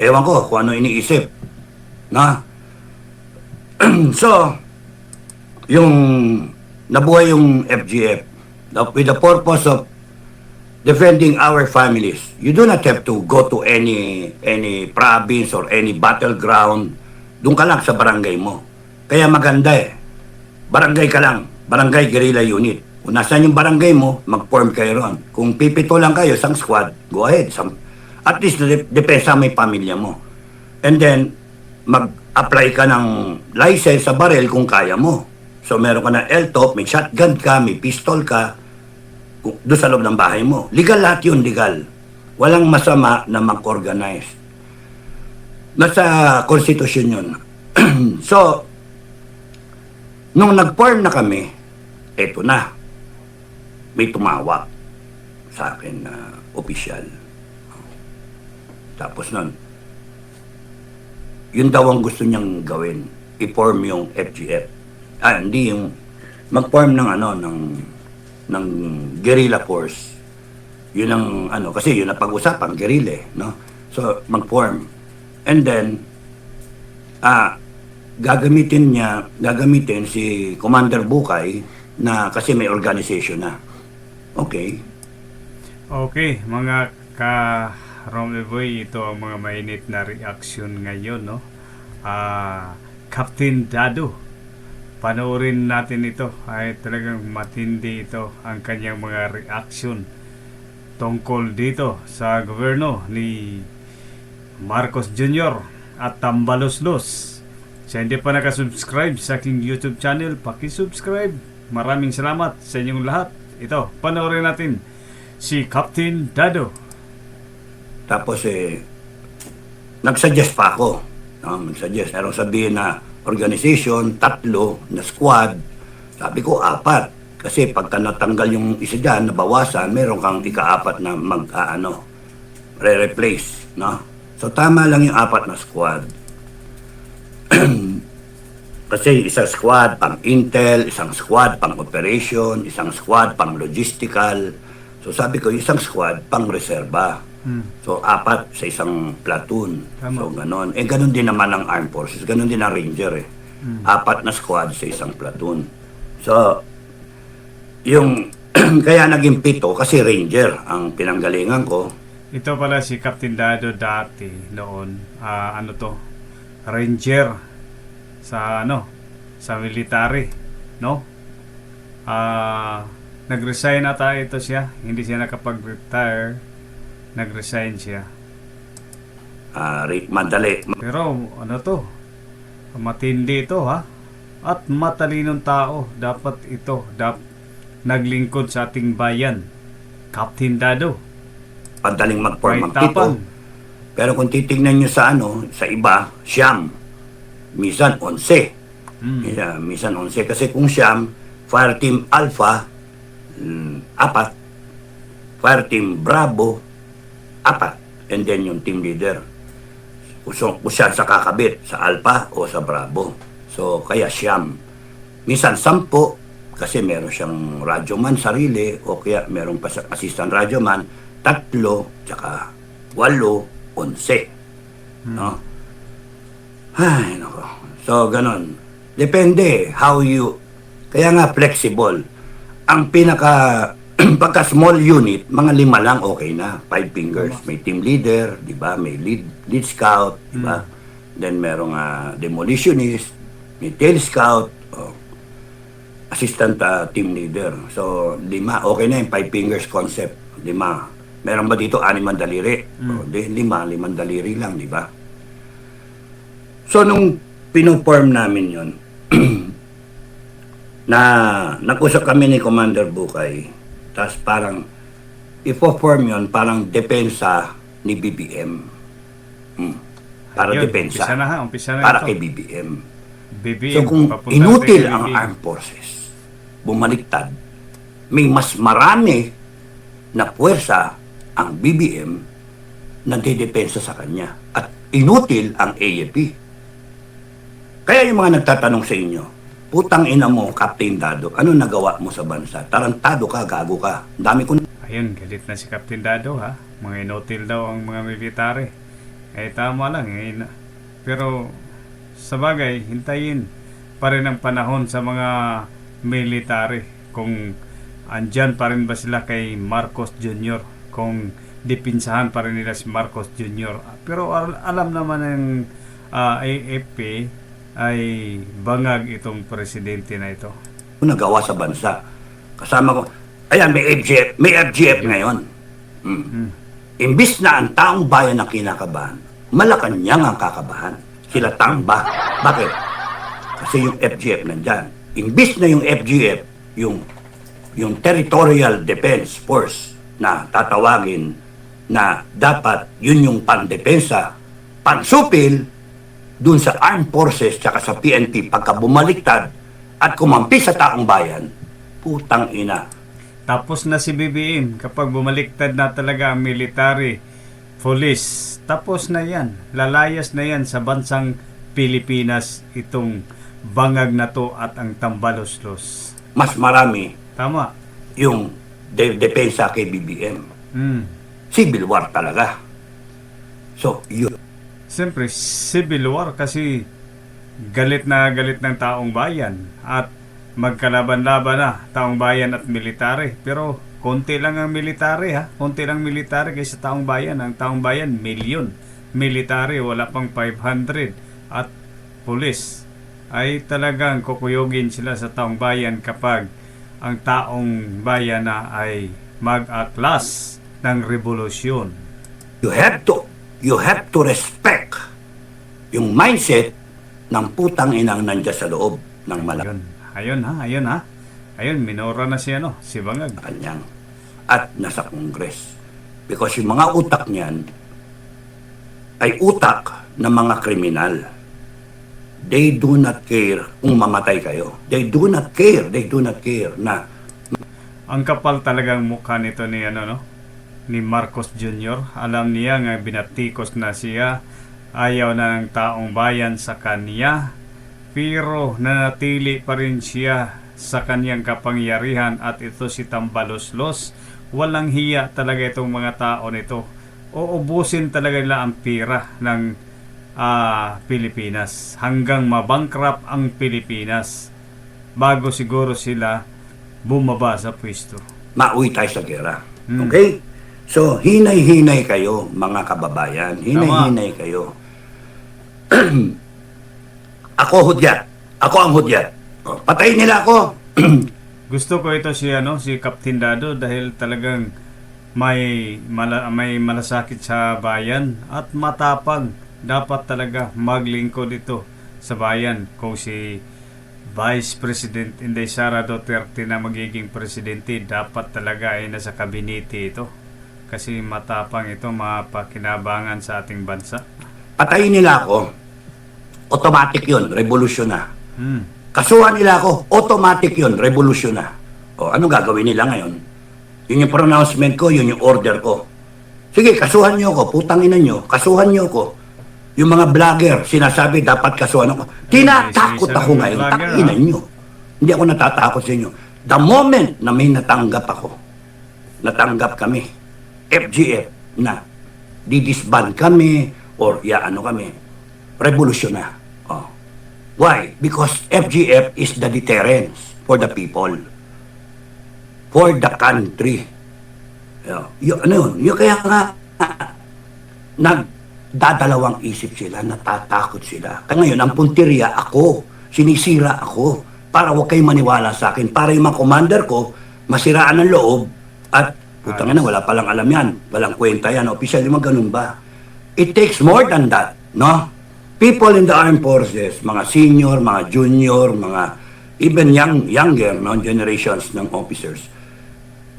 Ewan ko kung ano iniisip. Na? So, yung nabuhay yung FGF with the purpose of defending our families. You do not have to go to any province or any battleground. Doon ka lang sa barangay mo. Kaya maganda eh. Barangay ka lang. Barangay guerrilla unit. Kung nasaan yung barangay mo, mag-form kayo ron. Kung pipito lang kayo, isang squad, go ahead. At least, depensa mo yung pamilya mo. And then, mag-apply ka ng license sa baril kung kaya mo. So, meron ka ng LTOP, may shotgun ka, may pistol ka, doon sa loob ng bahay mo. Legal lahat yun, legal. Walang masama na mag-organize. Nasa konstitusyon yun. So, nung nag-form na kami, eto na. May tumawag sa akin na opisyal. Tapos nun, yun daw ang gusto niyang gawin. I-form yung FGF. Hindi yung mag-form ng ng guerrilla force. Yun ang kasi yun ang pag-usapan, guerrilla, no? So, mag-form. And then, gagamitin si Commander Bukay na kasi may organization na. Okay. Okay, mga ka-Romeboy, ito ang mga mainit na reaction ngayon, no? Captain Dado, panoorin natin ito. Ay talagang matindi ito ang kanyang mga reaction tungkol dito sa gobyerno ni Marcos Jr. at Tambaloslos. Sa hindi pa nakasubscribe sa aking YouTube channel, pakisubscribe. Maraming salamat sa inyong lahat. Ito, panoorin natin si Captain Dado. Tapos nagsuggest pa ako. Nagsuggest. Meron sabihin na organization, 3 na squad. Sabi ko, 4. Kasi pagka natanggal yung isa dyan, nabawasan, meron kang ika-4 na re-replace. No? So tama lang yung 4 na squad. Kasi isang squad pang intel, isang squad pang operation, isang squad pang logistical. So sabi ko, isang squad pang reserba. So 4 sa isang platoon. Tama. So ganon. Ganon din naman ang armed forces. Ganon din ang ranger eh. 4 na squad sa isang platoon. So, yung kaya naging 7 kasi ranger ang pinanggalingan ko. Ito pala si Captain Dado dati noon, ranger sa sa military, no? Nag-resign ata ito siya, hindi siya nakapag-retire, nag-resign siya. Madali. Pero matindi ito, ha? At matalinong tao, dapat ito, naglingkod sa ating bayan. Captain Dado, Madaling mag-form may ang 7. tapang. Pero kung titignan nyo sa sa iba, siyam. Minsan 11. Minsan 11. Kasi kung siyam, Fire Team Alpha, 4. Fire Team Bravo, 4. And then yung team leader. Kung siya sa kakabit, sa Alpha o sa Bravo. So, kaya siyam. Minsan 10, kasi meron siyang radyoman sarili, o kaya meron pa sa assistant radyoman, 3, tsaka 8, 11. No? Ay, nako. So, ganon. Depende how you... Kaya nga, flexible. Ang pagka small unit, mga 5 lang okay na. 5 fingers. May team leader, di ba? May lead scout, di ba? Then, merong demolitionist, may tail scout, assistant team leader. So, 5. Okay na yung 5 fingers concept. 5. Meron ba dito 6 daliri? 5 daliri lang, di ba? So, nung pinoform namin yon nag-usap kami ni Commander Bukay, tapos parang ipo-form yon parang depensa ni BBM. Para Ayun, depensa. umpisa na Para ito. kay BBM. BBM, So kung papunta inutil natin kay ang BBM. armed forces, bumaliktad, may mas marami na puwersa ang BBM na didepensa sa kanya. At inutil ang AFP. Kaya yung mga nagtatanong sa inyo, putang ina mo, Captain Dado, ano nagawa mo sa bansa? Tarantado ka, gago ka. Ang dami ko. Ayun, galit na si Captain Dado, ha? Mga inutil daw ang mga military. Tama lang pero sa bagay, hintayin pa rin ang panahon sa mga military kung andyan pa rin ba sila kay Marcos Jr. kung dipinsahan pa rin nila si Marcos Jr. Pero alam naman ng AFP ay bangag itong presidente na ito. Nagawa sa bansa. Kasama ko, ayan, may FGF ngayon. Imbis na ang taong bayan ang kinakabahan, Malacanang ang kakabahan. Sila tamba. Bakit? Kasi yung FGF nandyan. Imbis na yung FGF, yung Territorial Defense Force na tatawagin na dapat yun yung pandepensa, pansupil dun sa Armed Forces tsaka sa PNP pagka bumaliktad at kumampi sa taong bayan, putang ina. Tapos na si BBM kapag bumaliktad na talaga ang military, police. Tapos na yan. Lalayas na yan sa bansang Pilipinas itong bangag na to at ang tambaloslos. Mas marami Tama. yung depensa kay BBM. Civil war talaga. So, yun. Siyempre, civil war kasi galit ng taong bayan at magkalaban-laban na taong bayan at military. Pero konti lang ang military konti lang military kaysa taong bayan. Ang taong bayan, milyon. Military, wala pang 500. At police ay talagang kukuyogin sila sa taong bayan kapag ang taong bayan na ay mag-aklas ng revolusyon. You have to respect yung mindset ng putang inang nandiyan sa loob ng Malacanang. Ayun, minora na si Bangag. Kanyang at nasa Congress. Because yung mga utak niyan ay utak ng mga kriminal. They do not care kung mamatay kayo. They do not care na Ang kapal talagang mukha nito ni Marcos Jr. Alam niya nga binatikos na siya. Ayaw na ng taong bayan sa kanya. Pero nanatili pa rin siya sa kanyang kapangyarihan at ito si Tambaloslos. Walang hiya talaga itong mga tao nito. Uubusin talaga nila ang pira ng Pilipinas hanggang mabankrupt ang Pilipinas bago siguro sila bumaba sa pwesto. mauwi tayo sa gera. Okay? So, hinay-hinay kayo, mga kababayan. Hinay-hinay kayo. Ako hudyat. Ako ang hudyat. Patayin nila ako. Gusto ko ito si Captain Dado dahil talagang may malasakit sa bayan at matapang. Dapat talaga maglingkod ito sa bayan kung si Vice President Inday Sara Duterte na magiging presidente, dapat talaga ay nasa kabinete ito kasi matapang ito, mapakinabangan sa ating bansa. Patayin nila ako. Automatic yun. Revolusyon na. Kasuhan nila ako. Automatic yun. Revolusyon na. O, anong gagawin nila ngayon? Yun yung pronouncement ko, yun yung order ko. Sige, kasuhan nyo ako. Putangin nyo. Kasuhan nyo ako. Yung mga vlogger, sinasabi dapat kasuhan ako. Tinatakot ako ngayon. Takinan nyo. Hindi ako natatakot sa inyo. The moment na may natanggap natanggap kami, FGF, na didisband kami, or kami, revolusyon na. Oh. Why? Because FGF is the deterrence for the people. For the country. Yung kaya nga, nagdadalawang isip sila, natatakot sila. Kaya ngayon, ang punteriya, ako, sinisira ako, para huwag kayo maniwala sa akin, para yung mga commander ko, masiraan ng loob, at putang ina, wala palang alam yan, walang kwenta yan, official, yung mga ganun ba? It takes more than that, no? People in the armed forces, mga senior, mga junior, mga even younger, no, generations ng officers,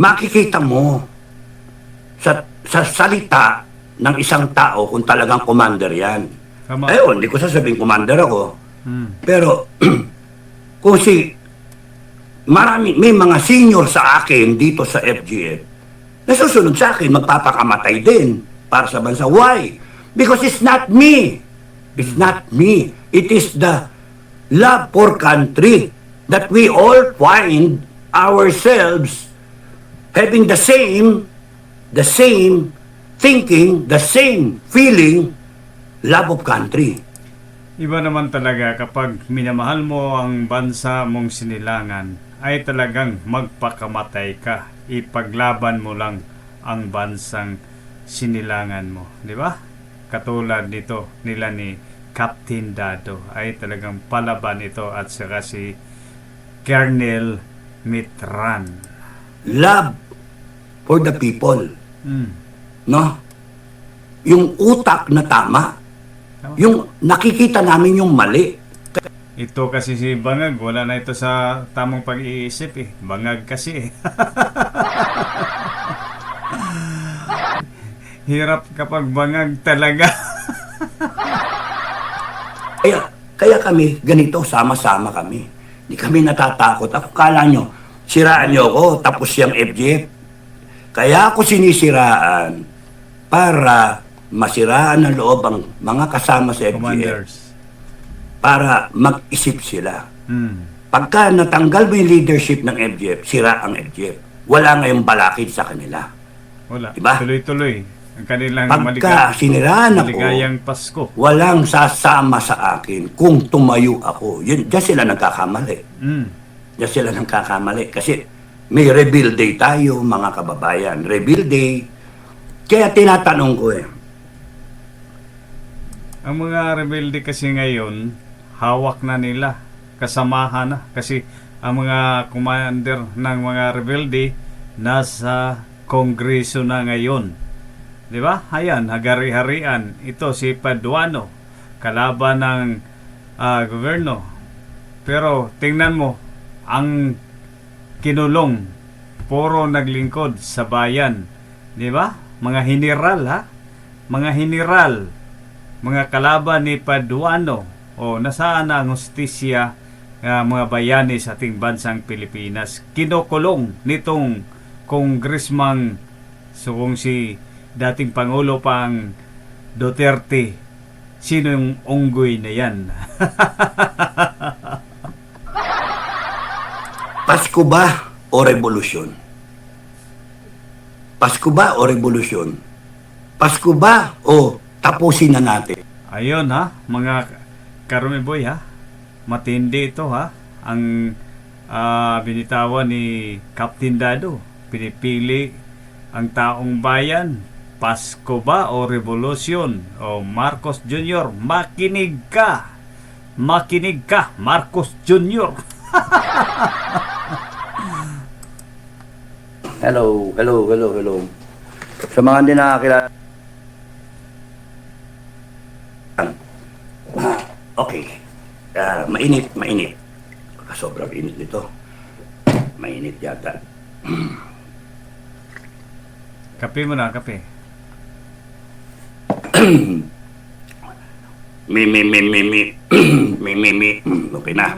makikita mo sa salita ng isang tao kung talagang commander yan. Ayun, hindi ko sasabing commander ako. Pero, kung may mga senior sa akin dito sa FGF, nasusunod sa akin, magpapakamatay din para sa bansa. Why? Because it's not me. It's not me. It is the love for country that we all find ourselves having the same thinking, the same feeling love of country. Iba naman talaga kapag minamahal mo ang bansa mong sinilangan, ay talagang magpakamatay ka. Ipaglaban mo lang ang bansang sinilangan mo. Di ba? Katulad nito nila ni Captain Dado, ay talagang palaban ito, at saka si Colonel Mitran. Love for the people. Mm. No? Yung utak na tama. Tama. Yung nakikita namin yung mali. Ito kasi si Bangag, wala na ito sa tamang pag-iisip eh. Bangag kasi eh. Hirap kapag bangag talaga. Kaya kami, ganito, sama-sama kami. Hindi kami natatakot. Ako, kala nyo, siraan nyo ako, tapos yung FGF. Kaya ako sinisiraan para masiraan ng loob ang mga kasama sa FGF. Commanders. Para mag-isip sila. Mm. Pagka natanggal mo yung leadership ng FGF, sira ang FGF. Wala ngayong balakid sa kanila. Wala. Diba? Tuloy-tuloy. Ang kanilang Pagka siniraan ako, maligayang Pasko. walang sasama sa akin kung tumayo ako. Yun, diyan sila nagkakamali. Mm. Diyan sila nagkakamali. Kasi may rebuild day tayo, mga kababayan. Rebuild day. Kaya tinatanong ko Ang mga rebelde kasi ngayon, hawak na nila, kasamahan na. Kasi ang mga commander ng mga rebelde nasa kongreso na ngayon. Di ba? Ayan, hagari-harian. Ito si Paduano, kalaban ng gobyerno. Pero tingnan mo, ang kinulong, puro naglingkod sa bayan. Di ba? Mga general ha? Mga general, mga kalaban ni Paduano. O nasaan na ang hustisya, mga bayani sa ating bansang Pilipinas? Kinukulong nitong congressman, so kung si dating Pangulo pang Duterte, sino yung unggoy na yan? Pasko ba o revolusyon? Pasko ba o revolusyon? Pasko ba o tapusin na natin? Ayun ha, mga Karumi Boy ha, matindi ito ha, ang binitawan ni Captain Dado. Pinipili ang taong bayan, Pasko ba o revolusyon? O Marcos Jr., makinig ka! Makinig ka, Marcos Jr. Hello. Sa mga hindi nakakilala. Okay. Mainit. Sobrang init nito. Mainit yata. Kape mo na, kape. Mi. Okay na.